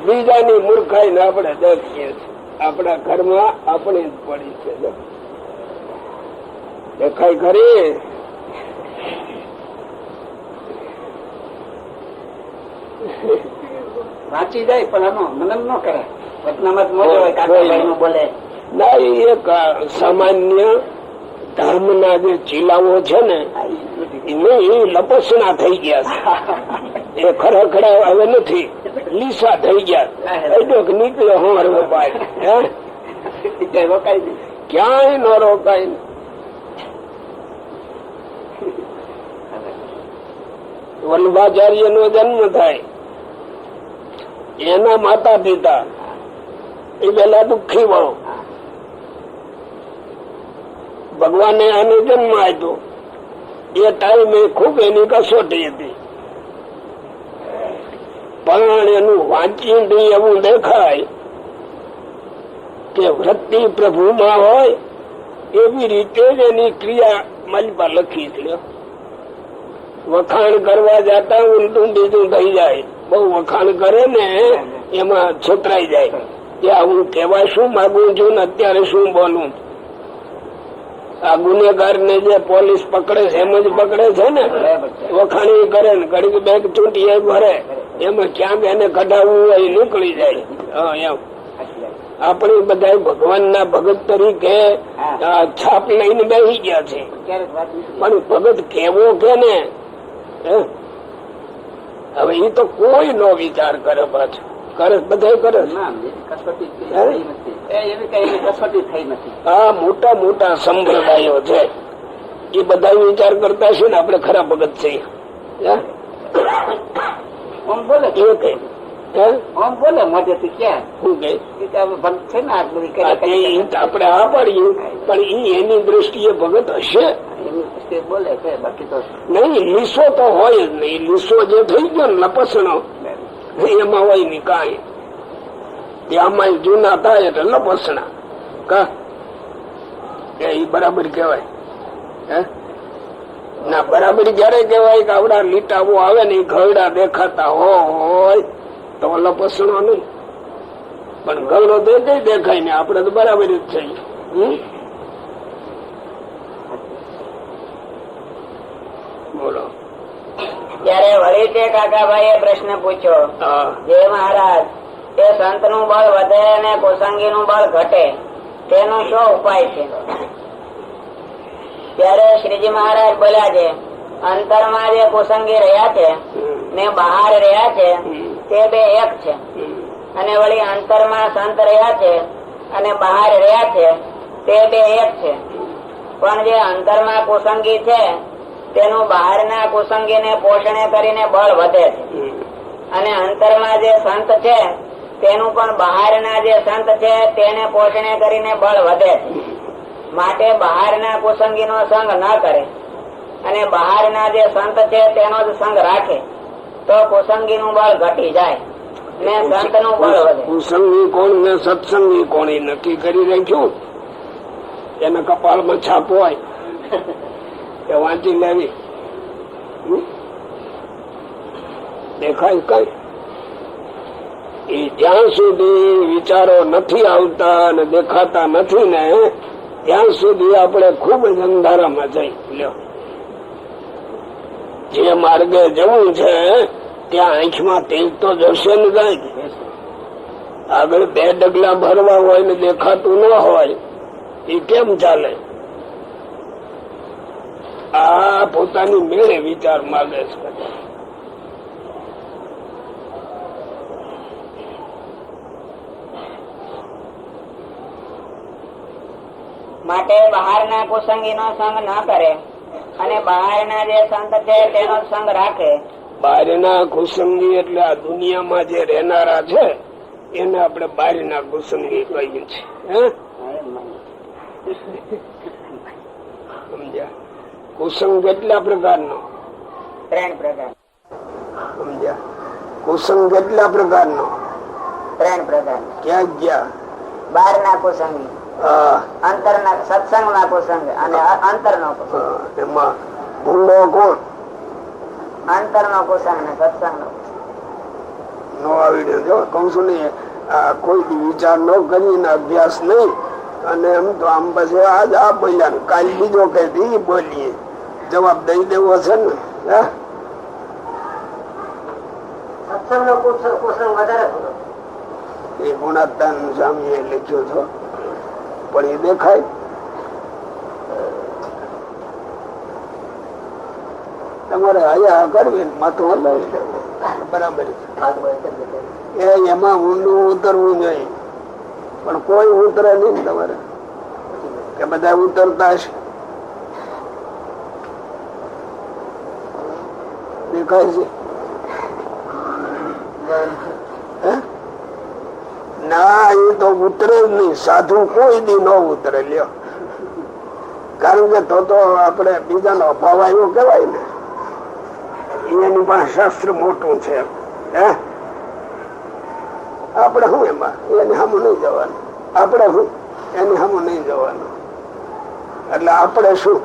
બીજાની મૂર્ખાઈ ને આપણે દેખીએ છીએ, આપણા ઘરમાં આપણી જ પડી છે. દેખાય ખરી? વાંચી જાય પણ આનો મનન ન કરે. વચનામત મોટો હોય કાકાભાઈ નું બોલે ના, એ એક સામાન્ય ધર્મ ના જે ચીલાઓ છે ને એ લપસણા થઈ ગયા છે. એ ખરેખર હવે નથી, લીસા થઈ ગયા. એટલો નીકળ્યો હોર ભાઈ, રોકાઈ નહીં, ક્યાંય ન રોકાય. વલ્લભાચાર્ય નો જન્મ થાય, એના માતા પિતા એ પેલા દુઃખી વાળો. ભગવાને આને જન્મ આપ્યો એ ટાઈમે ખુબ એની કસોટી હતી, પણ એનું વાંચી એવું દેખાય કે વૃત્તિ પ્રભુમાં હોય એવી રીતે જ એની ક્રિયા માલિપા લખી છે. વખાણ કરવા જતા ઉલટું બીજું થઈ જાય. બહુ વખાણ કરે ને એમાં છોતરાઈ જાય કે હું કેવા શું માગું છું ને અત્યારે શું બોલું. આ ગુનેગાર ને જે પોલીસ પકડે છે એમ જ પકડે છે ને, વખાણી કરે ને ઘડીક બેગ ચૂંટી ભરે, એમાં ક્યાંક એને કઢાવવું હોય નીકળી જાય. એમ આપણે બધા ભગવાન ના ભગત તરીકે છાપ લઈને બેસી ગયા છે, પણ ભગત કેવો કે ને હવે એ તો કોઈ નો વિચાર કરે. પાછું કરે બધા કરે. આ મોટા મોટા સંપ્રદાયો છે એ બધા વિચાર કરતા છે ને આપણે ખરા ભગત છે. બોલે મોઢેથી ક્યાં શું કે ભક્ત છે ને આપડે આ પાડીએ, પણ એની દ્રષ્ટિએ ભગત હશે બોલે છે, બાકી તો નહીં. લીસો તો હોય જ નહીં. લીસો જે થઈ ગયો ને લપસણો એમાં હોય નઈ કાંઈ. આમાં જૂના થાય એટલે લપસણા કા એ બરાબર કેવાય. ના, બરાબર જયારે કેવાય કે આવડા લીટાઓ આવે ને ઘરડા દેખાતા હોય તો લપસણો નહીં, પણ ઘરડો દેખાય ને આપડે તો બરાબર જ થઈ. બોલો. ત્યારે વળી તે કાકાભાઈએ પ્રશ્ન પૂછ્યો, જે મહારાજ તે સંત નું બળ વધે અને કુસંગી નું બળ ઘટે તેનો શું ઉપાય છે? ત્યારે શ્રીજી મહારાજ બોલ્યા છે, અંતરમાં જે કુસંગી રહ્યા છે ને બહાર રહ્યા છે તે બે એક છે, અને વળી અંતરમાં સંત રહ્યા છે અને બહાર રહ્યા છે તે બે એક છે. પણ જે અંતરમાં કુસંગી છે તેનું બહારના કુસંગીને પોષણે કરીને બળ વધે છે, અને અંતરમાં જે સંત છે તેનું પણ બહારના જે સંત છે તેને પોષણે કરીને બળ વધે છે. માટે બહારના કુસંગીનો સંગ ન કરે અને બહારના જે સંત છે તેનો જ સંગ રાખે તો કુસંગીનું બળ ઘટી જાય ને સંતનું બળ વધે. કુસંગી કોણ ને સત્સંગી કોણ એ નક્કી કરી રાખ્યું. એના કપાળમાં છાપ હોય એ વાંચી લેવી. દેખાય કઈ એ જ્યાં સુધી વિચારો નથી આવતા અને દેખાતા નથી ને ત્યાં સુધી આપણે ખુબ જ અંધારામાં જઈ લ્યો. જે માર્ગે જવું છે ત્યાં આંખમાં તેજ તો જશે ને જાય. આગળ બે ડગલા ભરવા હોય ને દેખાતું ન હોય એ કેમ ચાલે? આ પોતાની મેળે વિચાર માગે છે. માટે બહારના કુસંગી નો સંગ ન કરે અને બહારના જે સંત છે તેનો સંગ રાખે. બહારના કુસંગી એટલે આ દુનિયામાં જે રહેનારા છે એને આપણે બહારના કુસંગી કહીએ છીએ. સમજ્યા? કુસંગ કેટલા પ્રકારનો? 3 પ્રકાર. સમજ્યા? કુસંગ કેટલા પ્રકારનો? 3 પ્રકાર. ક્યાં ગયા? બહાર ના કુસંગી, હા અંતર ના સત્સંગ ના કુસંગ અને અંતર નો કુસંગ. એમાં ભૂંડો કોણ? અંતર નો કુસંગ ને સત્સંગ નો નો આવી રહ્યો. જો કઉ છું ને કોઈ વિચાર ન કરીને અભ્યાસ નહીં અને એમ તો આમ પછી આજ આ બોલ્યા કાલ બીજો કઈ બોલીએ જવાબ દઈ દેવો છે ને. સત્સંગ નો કુસંગ વધારે એ ગુણાત્તાન સ્વામીએ લખ્યો હતો પણ એ દેખાય તમારે હયા કરવી માથું હલાવી બરાબર એમાં ઊંડું ઉતરવું જોઈએ પણ કોઈ ઉતરે નહીં તમારે કે બધા ઉતરતા હશે દેખાય છે ના એ તો ઉતરે જ નહીં. સાધુ કોઈ દી ન ઉતરે લ્યો કારણ કે તો આપણે બીજાનો અભાવ આવ્યો કેવાય ને એની પણ શાસ્ત્ર મોટું છે. આપણે શું એમાં એની સામું નહીં જવાનું આપણે શું એની સામું નહીં જવાનું એટલે આપણે શું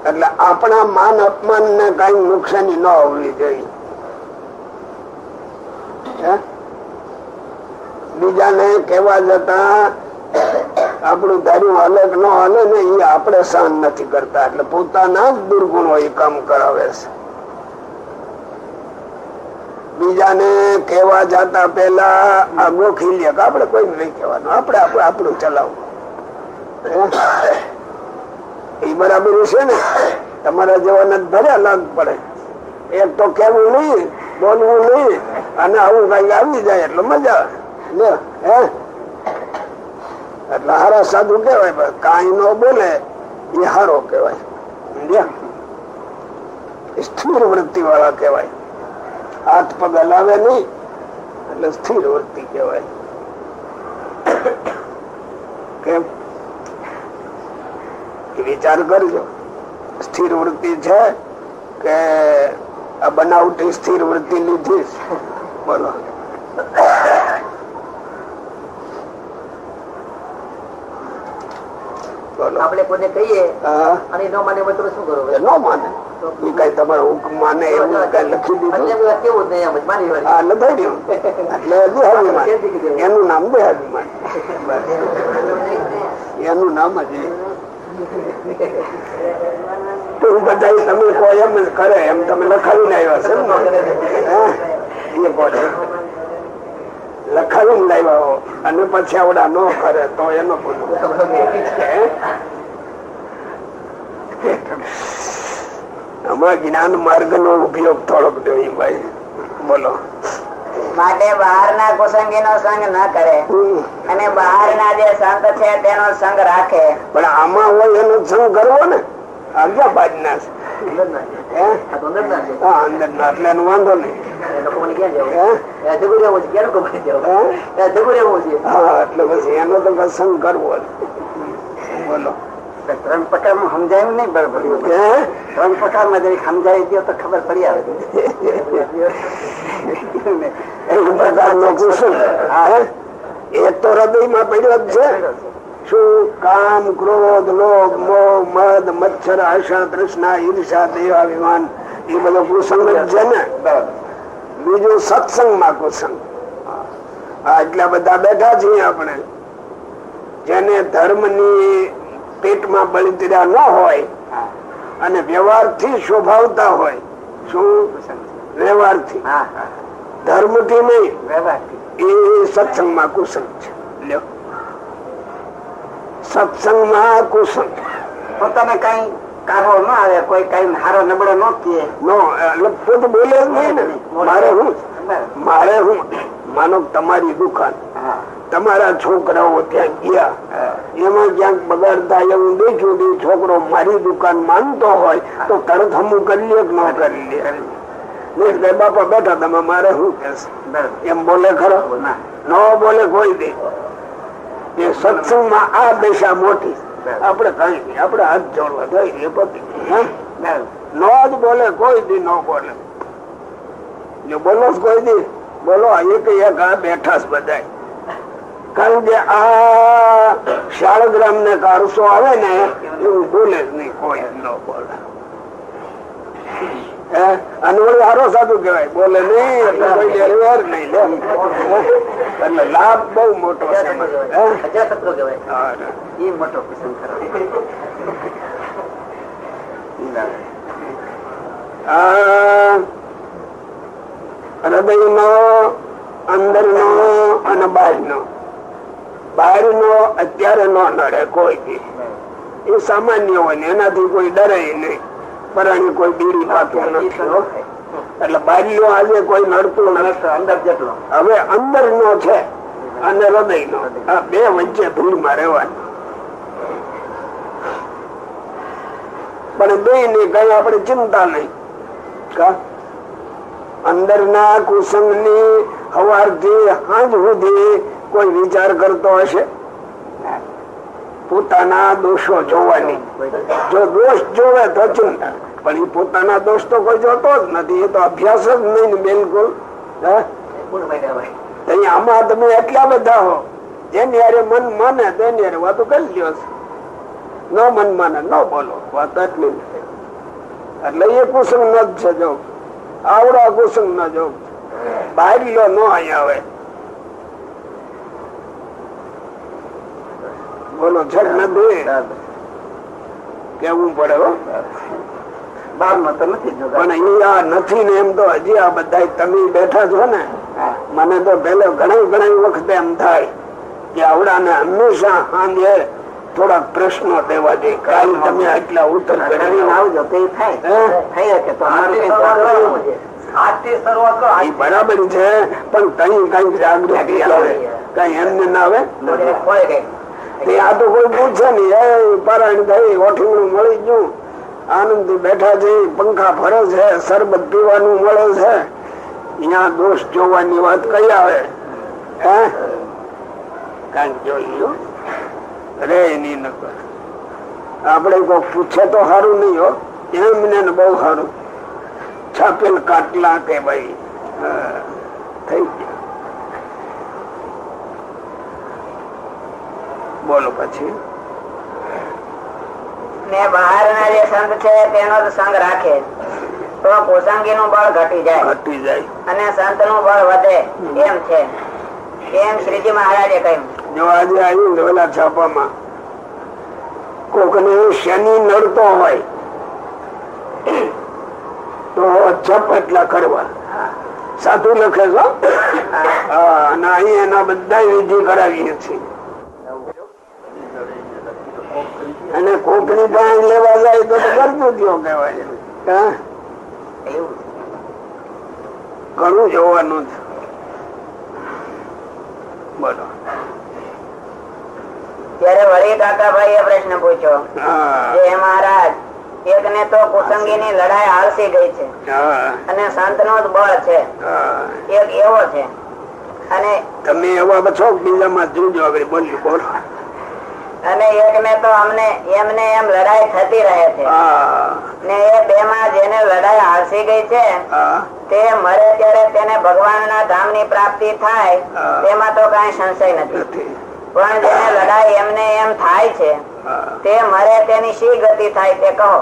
એટલે આપણા માન અપમાન ને કઈ નુકસાની ન હોવી જોઈએ. બીજાને કેવા જતા આપણું ધાર્યું હાલે કે ન હાલે ને એ આપણે સહન નથી કરતા એટલે પોતાના જ દુર્ગુણો એ કામ કરાવે છે. બીજાને કેવા જતા પેલા આ ગોખી લે કે આપણે કોઈ નહીં કહેવાનું આપણે આપણું ચલાવવું એ બરાબર છે ને. તમારા જેવાને ભલે લાગ પડે એક તો કેવું નહીં બોલવું નહીં અને આવું કઈ આવી જાય એટલે મજા લે એટલે હારા સાધુ કેવાય કઈ ન બોલે એ હારો કેવાય સ્થિર વૃત્તિ વાળા કેવાય. હાથ પગ હલાવે નહીં એટલે સ્થિર વૃત્તિ કેવાય. કેમ વિચાર કરજો સ્થિર વૃત્તિ છે કે આ બનાવટી સ્થિર વૃત્તિ લીધી બોલો. આપણે કોઈને કહીએ અને ન માને તો શું કરવું? ન માને એ કઈ તમારો હુકમ માને એવું કઈ લખી દીધું કેવું જ નહીં એમ જ માની લખાઈ દઉં એટલે એનું નામ દેહાભિમાન એનું નામ જ બધા તમે કહો એમ જ કરે એમ તમે લખાવીને આવ્યા છે એ બોલે લખાવીને લાવ્યા અને પછી આવડા ન કરે તો એનો બોલો. આમાં જ્ઞાન માર્ગ નો ઉપયોગ થોડોક જોઈએ ભાઈ બોલો. માટે બહાર ના કુસંગી નો સંગ ન કરે અને બહાર ના જે સંત છે તેનો સંગ રાખે. પણ આમાં હોય એનો સંગ કરવો ને આગળ બાજ ના અંદર ના એટલે એનો વાંધો નહીં. એટલે પછી એનો તો સંગ કરવો બોલો. ત્રણ પ્રકાર માં સમજાયું નહીં બરાબર. ત્રણ પ્રકાર માં જરી સમજાવી દો તો ખબર પડી આવે. એ તો હૃદય માં પડ્યો જ છે. શું કામ ક્રોધ લોભ મોહ મદ મચ્છર આશા તૃષ્ણા ઈર્ષા દેહાભિમાન એ બધો કુસંગ જ છે ને. બીજું સત્સંગમાં કુસંગ. એટલા બધા બેઠા છીએ આપણે જેને ધર્મ ની પેટમાં બળતરા ન હોય અને વ્યવહાર થી શોભાવતા હોય. શું વ્યવહાર થી ધર્મ થી નહીં એ સત્સંગમાં કુસંગ છે. લ્યો સત્સંગમાં કુસંગ પોતાને કઈ કાઢવો ન આવે કોઈ કઈ હારો નબળો ન કહે નો એટલે પોતે બોલે જ નહીં ને. મારે હું માનો તમારી દુકાન તમારા છોકરાઓ ત્યાં ગયા એમાં ક્યાંક બગાડતા એવું દેખ્યું છોકરો મારી દુકાન માનતો હોય તો તરત હમું કરી લે કે ન કરી લે. બાપા બેઠા તમે મારે શું કે એમ બોલે ખરો ન બોલે કોઈ દે. એ સત્સંગમાં આ દિશા મોટી આપણે કઈ નહીં આપણે હાથ જોડવા થઈ એ પતિ ન જ બોલે કોઈ દી ન બોલે. જો બોલો કોઈ દી બોલો એક એક આ બેઠા બધા કારણ કે આ શાળગ્રામ ને કારસો આવે ને એવું બોલે જ નહીં, કોઈ ન બોલે. અને વળી હારો સાધુ કેવાય, બોલે નહીં એટલે કોઈ ડેરવેર નહીં લે. એટલે લાભ બહુ મોટો છે. હૃદય નો, અંદર નો અને બહાર નો. બહાર નો અત્યારે નો નડે કોઈ, એ સામાન્ય હોય ને એનાથી કોઈ ડરે નહીં. પરાણી કોઈ બીડી પાતું નથી, એટલે બારીઓ આજે કોઈ નડતું નથી. અંદર જેટલો હવે અંદર નો છે અને હૃદય નો, આ બે વચ્ચે ભૂલમાં રહેવાનું. પણ બે ની કઈ આપણે ચિંતા નહીં. અંદર ના કુસંગ ની સવાર થી સાંજ સુધી કોઈ વિચાર કરતો હશે? પોતાના દોષો જોવાની. જો દોષ જોવે તો ચિંતા, પણ એ પોતાના દોષ તો કોઈ જોતો જ નથી. એ તો અભ્યાસ જ નહીં બિલકુલ. આમાં તમે એટલા બધા હો, જેની હારે મન માને તેની હારે વાતો કરી લ્યો. ન મન માને ન બોલો, વાત એટલી. એટલે એ કુસંગ ન જ છે. જો આવડા કુસંગ ન જો બહાર લો ન અહીંયા આવે. બોલો છે નથી કેવું પડે પણ અહીંયા નથી ને. એમ તો હજી આ બધા તમે બેઠા છો ને, મને તો પેલે ઘણી વખતે એમ થાય કે આવડાને હંમેશા સાંજે થોડાક પ્રશ્નો દેવા દે. કાલ તમે આટલા ઉત્તર આવજો તે બરાબર છે, પણ કઈ જાગૃતિ આવે, કઈ એમને ના આવે. આ તો કોઈ પૂછે નઈ, પારાયણ થઈ, ઓઠીનું મળી ગયું, આનંદ થી બેઠા છે, પંખા ફરે છે, શરબત પીવાનું મળે છે. અહીંયા દોષ જોવાની વાત કઈ આવે? કઈ જોઈ રે એની નકર. આપડે કોઈ પૂછે તો સારું નહીં હો, એમને બહુ સારું. છાપેલ કાટલા કે ભાઈ થઈ ગયા. બોલો પછી. ને બહારના જે સંત છે તેનો સંગ રાખે તો કુસંગી નું બળ ઘટી જાય અને સંત નું બળ વધે એમ છે. એમ શ્રીજી મહારાજે કહ્યું. જો આજે આવ્યું ઓલા છાપામાં કોક ને શનિ નડતો હોય તો જપ એટલા કરવા સાધુ લખે છો. અને અહીં એના બધા વિધિ કરાવીએ છીએ. અને કોકની પાસે લેવા જાય તો કરતું થયો કહેવાય. ઘણું જોવાનું છે. બોલો. ત્યારે વળી કાકાભાઈ એ પ્રશ્ન પૂછ્યો, જે મહારાજ એક ને તો કુસંગી ની લડાઈ હાલસી ગઈ છે અને સંત નો જ બળ છે, એક એવો છે. અને તમે એવા છો બીજામાં જોજો આગળ બોલ્યું બોલો. અને એક ને તો અમને એમને એમ લડાઈ થતી રહે છે ને એ બે માં જેને લડાઈ હાલસી ગઈ છે તે મરે ત્યારે તેને ભગવાન ના ધામ ની પ્રાપ્તિ થાય તેમાં તો કઈ સંશય નથી. પણ જેને લડાઈ એમને એમ થાય છે તે મરે તેની શી ગતિ થાય તે કહો.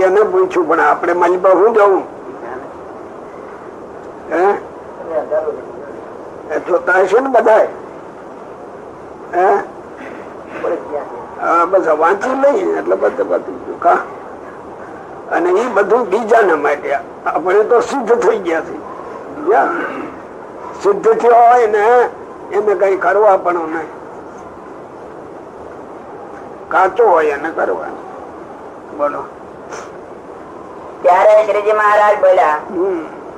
એને પૂછ્યું પણ આપણે મારી પાસે હું જવું જોતા હશે ને બધા બસ વાંચી લઈ એટલે બધું કા. અને એ બધું બીજાને માટે. આપણે તો સિદ્ધ થઈ ગયા છે. સિદ્ધ થયો હોય ને એને કઈ કરવા પણ નહીં. કાચો હોય એને કરવાનું. બોલો. ત્યારે શ્રીજી મહારાજ બોલ્યા,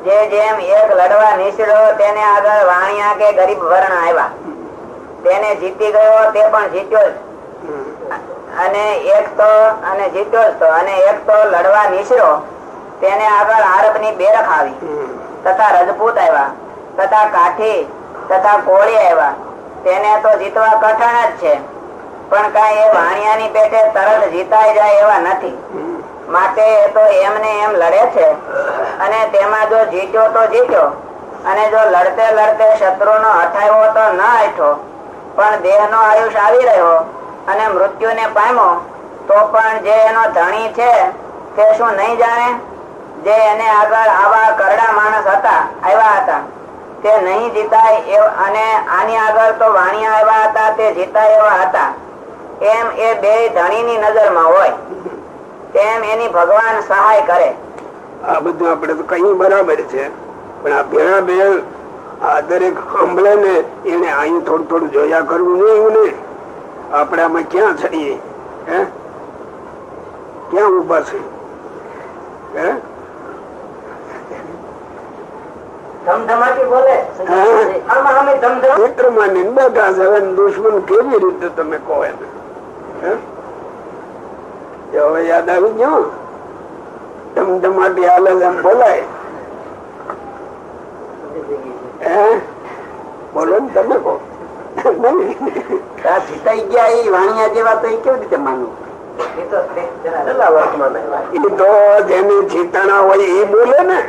જે જેમ એક લડવા નીકળ્યો તેને આગળ વાણિયા કે ગરીબ વર્ણ આવ્યા, તેને જીતી ગયો તે પણ જીત્યો જ. અને એક તો અને જીત્યો જ તો અને એક તો લડવા નીકળ્યો તેને આગળ આરબ ની બેરખ આવી, તથા રજપૂત આવ્યા, તથા કાઠી તથા કોળી આવ્યા. તેને તો જીતવા કઠણ જ છે, પણ કઈ એ વાણિયાની પેટે તરત જીતાઈ જાય એવા નથી. માટે એ તો એમને એમ લડે છે. અને તેમાં જો જીત્યો તો જીત્યો, અને જો લડતે લડતે શત્રુ નો હઠાયો તો ન હઠો પણ દેહ નો આયુષ આવી રહ્યો અને મૃત્યુને પામ્યો તો પણ જે એનો ધણી છે તે શું નહીં જાણે? જે એને આગળ આવા કરડા માણસ આવ્યા હતા તે નહીં જીતાય અને આની આગળ તો વાણિયા આવ્યા હતા તે જીતાય એવા હતા. એમ એ બે ધણીની નજરમાં હોય તેમ એની ભગવાન સહાય કરે. આ બધું આપડે તો કઈ બરાબર છે, પણ આ ભેળા ભેળ આ દરેક સાંભળે ને એને અહીં થોડું થોડું જોયા કરવું નહીં. એવું ને આપડે આમાં ક્યાં ચડીએ? હે ક્યાં ઉભા છે? હે દુશ્મન કેવી રીતે તમે કહો એને? હવે યાદ આવી ગયો ધમધમાટી હાલે એમ બોલાય. બોલો ને તમે કહો. જીતાઈ ગયા એ વાણિયા જેવા તો એ કેવી રીતે માનવું? એ તો જેને જીતાણા હોય એ બોલે ને,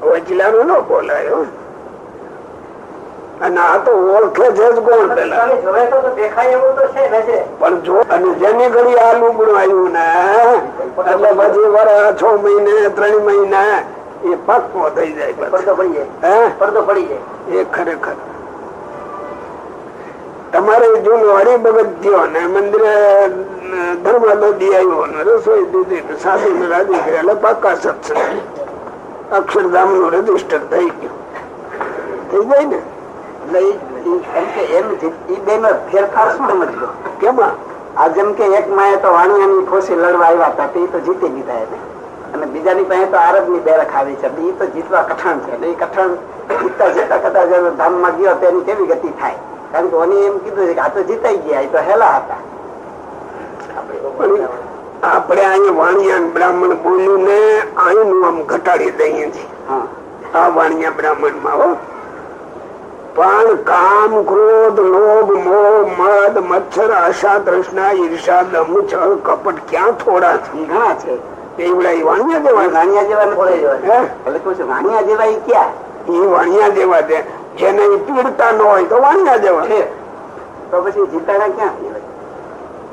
વચલાનું ન બોલાય. અને આ તો ઓળખે છે જ કોણ પેલા. પણ જો અને જેની ઘડી આ લુગડું આવ્યું ને એટલે પછી વર્ષ 6 મહિને 3 મહિના એ પક્કો થઈ જાય. પડદો પડી જાય. એ ખરેખર તમારે જૂનો હરિભગત થયો ને મંદિરે ધર્માદોદી આવ્યો ને રસોઈ દીધી ને સાસુ ને રાજી કર્યા એટલે પાકા સત્સંગ અક્ષરધામ નું રજીસ્ટર થઈ ગયું. થઈ જાય ને ફેરફાર શું સમજ્યો? કેમાં? આ જેમ કે એક માએ તો વાણિયાની ખોસી લડવા આવ્યા હતા એ તો જીતી લીધા એને, અને બીજાની પાસે તો આરબ ની બેરખ આવી છે એ તો જીતવા કઠણ છે. એ કઠણ જીતતા જીતતા કદાચ ધામ માં ગયો તેની કેવી ગતિ થાય? કારણ કે ઓની એમ કીધું છે કે આ તો જીતાઈ ગયા, એ તો હેલા હતા. આપણે અહીંયા વાણિયા બ્રાહ્મણ બોલ્યું ને અહીંનું આમ ઘટાડી દઈએ છીએ. આ વાણિયા બ્રાહ્મણ માં હો. પણ કામ ક્રોધ લોભ મોહ મદ મચ્છર આશા તૃષ્ણા ઈર્ષા દમ છળ કપટ ક્યાં થોડા છે? ઘણા છે. વાણિયા જેવા વાણિયા જેવા વાણિયા જેવા એ ક્યાં? એ વાણિયા જેવા છે. જેને પીડતા ન હોય તો વાણિયા જેવા. તો પછી જીતાડા ક્યાં?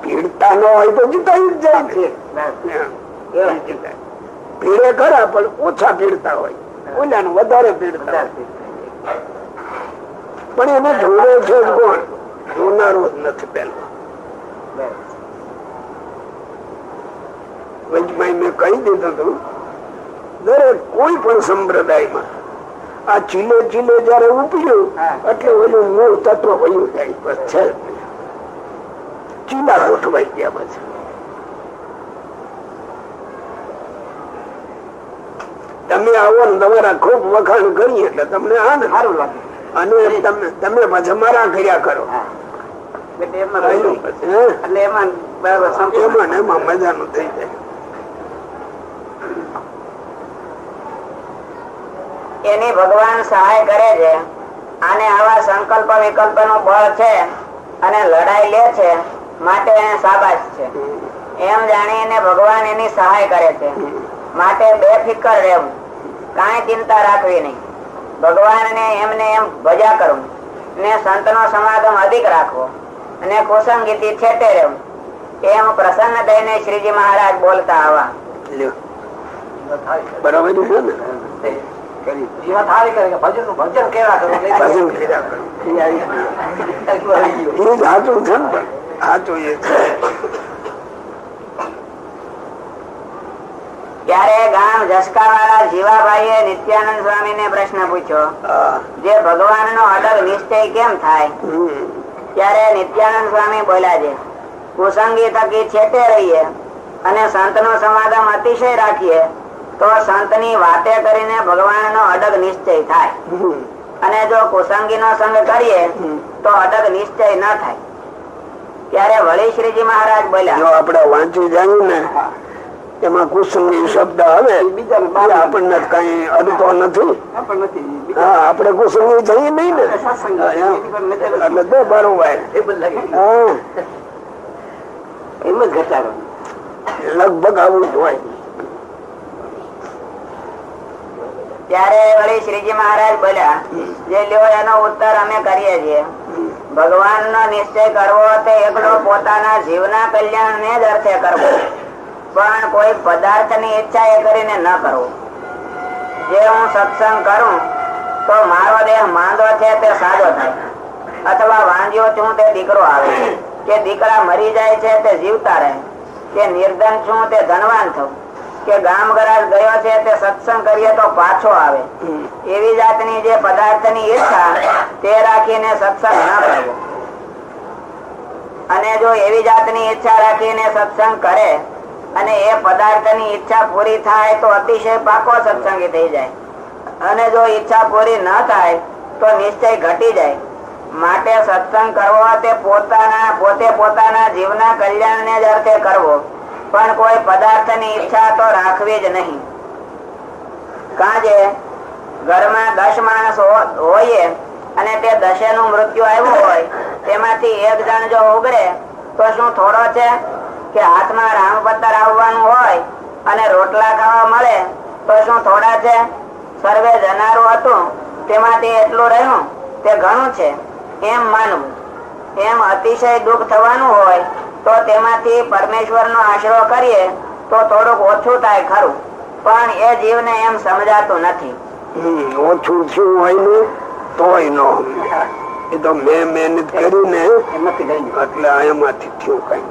પીડતા ન હોય તો જીતાઈ જ જાય. પીડે ખરા પણ ઓછા પીડતા હોય, ઓલાનું વધારે પીડતા. પણ એને જોડે છે કોણ? જોનારો જ નથી. પેલો વચમાં મેં કહી દીધું હતું દરેક કોઈ પણ સંપ્રદાયમાં આ ચીલે ચીલે જયારે ઉપડ્યું એટલે ઓલું મૂળ તત્વ વયું જાય. બસ છે ચીલા ગોઠવાઈ ગયા. પછી તમે આવો ને તમારા ખૂબ વખાણ કરીએ એટલે તમને આનંદ સારું લાગે. અને તમે પાછા મારા કર્યા કરો એમાં મજાનું થઈ જાય. એની ભગવાન સહાય કરે છે. આને આવા સંકલ્પ વિકલ્પ નું બળ છે અને લડાઈ લે છે માટે એને શાબાશ છે એમ જાણીને ભગવાન એની સહાય કરે છે. માટે બેફિકર રહેવું, કાંઈ ચિંતા રાખવી નહીં. ભગવાન ને એમને એમ ભજા કરવું ને સંત નો સમાગમ અધિક રાખવો અને કુસંગીથી છેટે રહેવું એમ પ્રસન્ન થઈને શ્રીજી મહારાજ બોલતા આવા. બરાબર છે ને? ભજન કેવા કરો? સાચું છે ને? સાચું એ છે. ત્યારે ગામ જસકાવાળા જીવાભાઈએ નિત્યાનંદ સ્વામી ને પ્રશ્ન પૂછ્યો, જે ભગવાન નો અડગ નિશ્ચય કેમ થાય? ત્યારે નિત્યાનંદ સ્વામી બોલ્યા છે, કુસંગી થકી છેટે રહીએ અને સંત નો સમાગમ અતિશય રાખીએ તો સંત ની વાતે કરીને ભગવાન નો અડગ નિશ્ચય થાય. અને જો કુસંગી નો સંગ કરીએ તો અડગ નિશ્ચય ન થાય. ત્યારે વળી શ્રીજી મહારાજ બોલ્યા, જો આપણે વાંચી જાય ને એમાં કુસંગી શબ્દ આવે આપણને કઈ અડતો નથી. આપણે કુસંગી જઈએ નહીં ને એટલે તો બરોબર એમ જ ઘટાડો લગભગ આવું જ હોય. ત્યારે વળી શ્રીજી મહારાજ બોલ્યા, જે લ્યો એનો ઉત્તર અમે કરીએ છીએ. ભગવાનનો નિશ્ચય કરવો તે એકલો પોતાના જીવના કલ્યાણને જ અર્થે કરવો, પણ કોઈ પદાર્થની ઈચ્છા એ કરીને ન કરવો. જે હું સત્સંગ કરું તો મારો દેહ માંદો છે તે સાજો થાય, અથવા વાંધ્યો છું તે દીકરો આવે, કે દીકરા મરી જાય છે તે જીવતા રહે, કે નિર્ધન છું તે ધનવાન થવું, કે ગામ ગરાજ ગયો છે તે સત્સંગ કરીએ તો પાછો આવે. એવી જાતની જે પદાર્થની ઈચ્છા તે રાખીને સત્સંગ ન કરવો. અને જો એવી જાતની ઈચ્છા રાખીને સત્સંગ કરે અને એ પદાર્થની ઈચ્છા પૂરી થાય તો અતિશય પાકો સત્સંગી થઈ જાય, અને જો ઈચ્છા પૂરી ન થાય તો નિશ્ચય ઘટી જાય. માટે સત્સંગ કરવો તે પોતે પોતાના જીવના કલ્યાણને જ અર્થે કરવો, પણ કોઈ પદાર્થની ઈચ્છા તો રાખવી જ નહીં. કાજે ઘરમાં 10 માણસ હોઈએ અને તે 10 નું મૃત્યુ આવ્યું હોય, તેમાંથી એક જણ જો ઉગરે તો શું થોડો છે કે હાથમાં રામપત્તર આવવાનું હોય અને રોટલા ખાવા મળે તો શું થોડા છે? સર્વે જનારું હતું તેમાંથી એટલું રહ્યું તે ઘણું છે એમ માનવું. એમ અતિશય દુઃખ થવાનું હોય તો તેમાંથી પરમેશ્વરનો આશરો કરીએ તો થોડુંક ઓછું થાય ખરું, પણ એ જીવને એમ સમજાતું નથી. ઓછું શું હોય ને તોય ન એ તો મેં મહેનત કરી ને એટલે એમાંથી થયું કઈ.